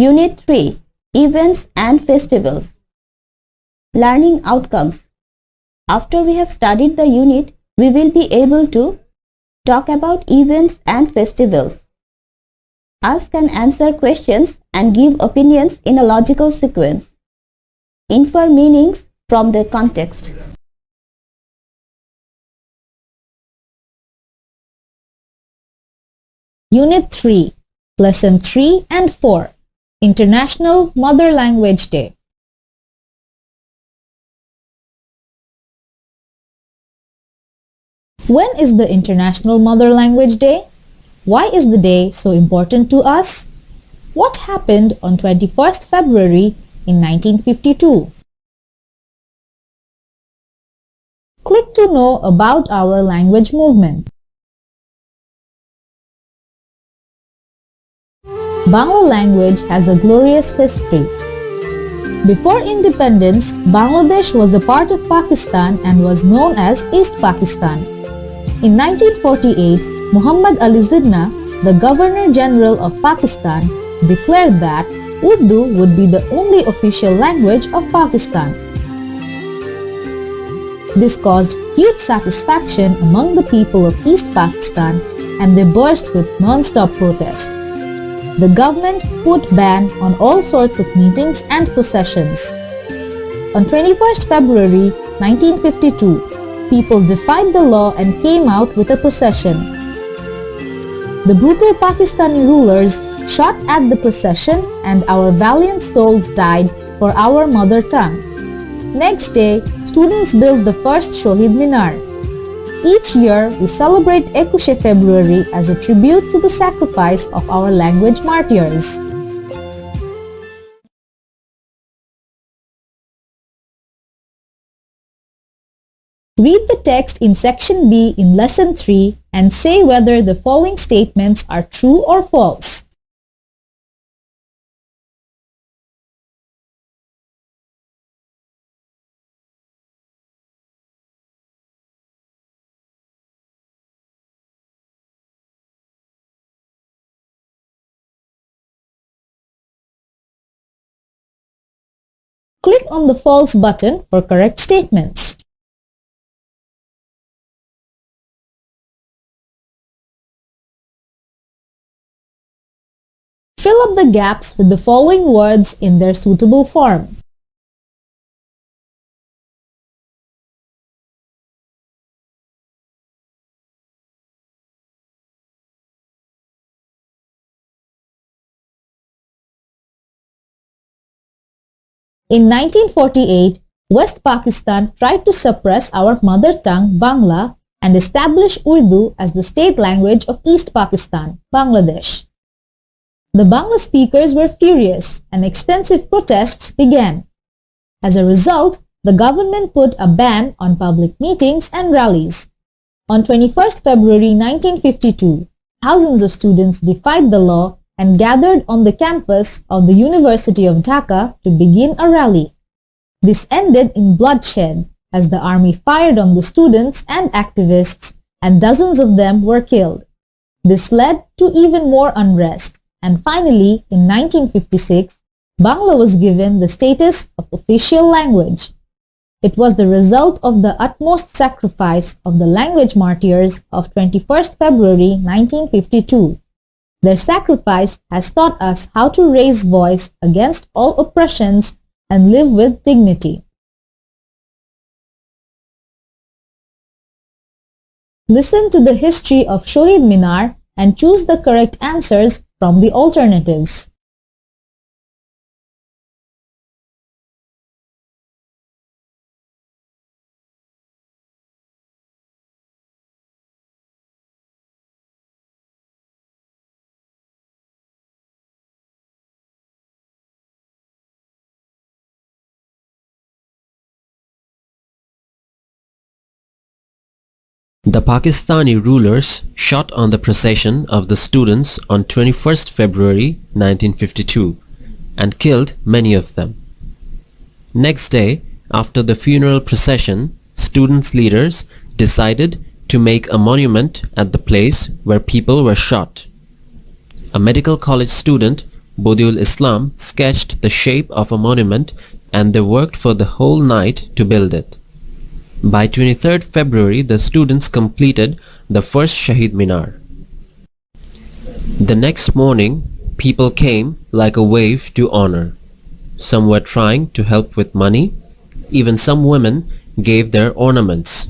Unit 3. Events and Festivals. Learning Outcomes. After we have studied the unit, we will be able to talk about events and festivals, ask and answer questions and give opinions in a logical sequence, infer meanings from their context. Unit 3, Lesson 3 and 4, International Mother Language Day. When is the International Mother Language Day? Why is the day so important to us? What happened on 21st February in 1952? Click to know about our language movement. Bangla language has a glorious history. Before independence, Bangladesh was a part of Pakistan and was known as East Pakistan. In 1948, Muhammad Ali Jinnah, the Governor-General of Pakistan, declared that Urdu would be the only official language of Pakistan. This caused huge satisfaction among the people of East Pakistan and they burst with non-stop protest. The government put ban on all sorts of meetings and processions. On 21st February 1952, people defied the law and came out with a procession. The brutal Pakistani rulers shot at the procession and our valiant souls died for our mother tongue. Next day, students built the first Shohid Minar. Each year, we celebrate 21 February as a tribute to the sacrifice of our language martyrs. Read the text in Section B in Lesson 3 and say whether the following statements are true or false. Click on the false button for correct statements. Fill up the gaps with the following words in their suitable form. In 1948, West Pakistan tried to suppress our mother tongue Bangla and establish Urdu as the state language of East Pakistan, Bangladesh. The Bangla speakers were furious and extensive protests began. As a result, the government put a ban on public meetings and rallies. On 21st February 1952, thousands of students defied the law and gathered on the campus of the University of Dhaka to begin a rally. This ended in bloodshed as the army fired on the students and activists and dozens of them were killed. This led to even more unrest and finally in 1956, Bangla was given the status of official language. It was the result of the utmost sacrifice of the language martyrs of 21st February 1952. Their sacrifice has taught us how to raise voice against all oppressions and live with dignity. Listen to the history of Shohid Minar and choose the correct answers from the alternatives. The Pakistani rulers shot on the procession of the students on 21st February 1952 and killed many of them. Next day, after the funeral procession, students' leaders decided to make a monument at the place where people were shot. A medical college student Bodiul Islam sketched the shape of a monument and they worked for the whole night to build it. By 23rd February, the students completed the first Shahid Minar. The next morning, people came like a wave to honor. Some were trying to help with money. Even some women gave their ornaments.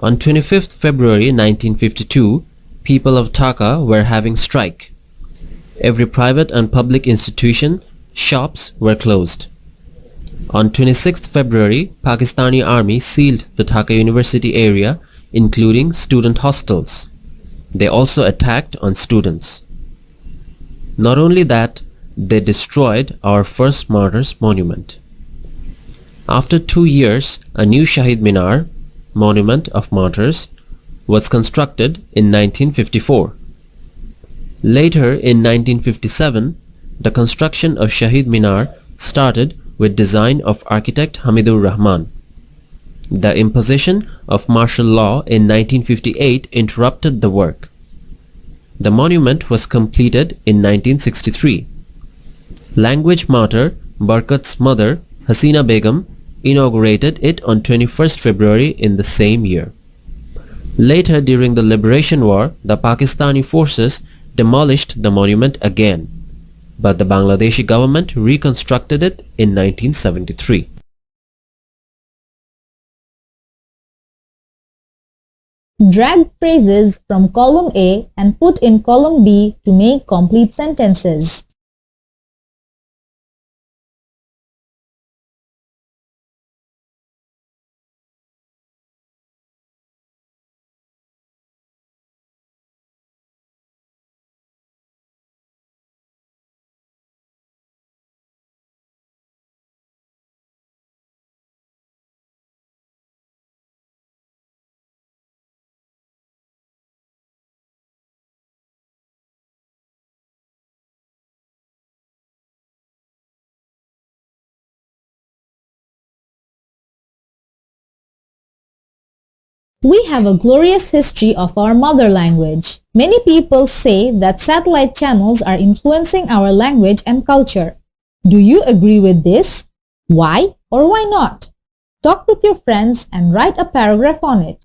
On 25th February 1952, people of Dhaka were having strike. Every private and public institution, shops were closed. On 26th February, Pakistani Army sealed the Dhaka University area, including student hostels. They also attacked on students. Not only that, they destroyed our first martyrs monument. After 2 years, a new Shahid Minar, Monument of Martyrs, was constructed in 1954. Later in 1957, the construction of Shahid Minar started with design of architect Hamidur Rahman. The imposition of martial law in 1958 interrupted the work. The monument was completed in 1963. Language martyr Barkat's mother, Hasina Begum, inaugurated it on 21st February in the same year. Later, during the Liberation War, the Pakistani forces demolished the monument again, but the Bangladeshi government reconstructed it in 1973. Drag phrases from column A and put in column B to make complete sentences. We have a glorious history of our mother language. Many people say that satellite channels are influencing our language and culture. Do you agree with this? Why or why not? Talk with your friends and write a paragraph on it.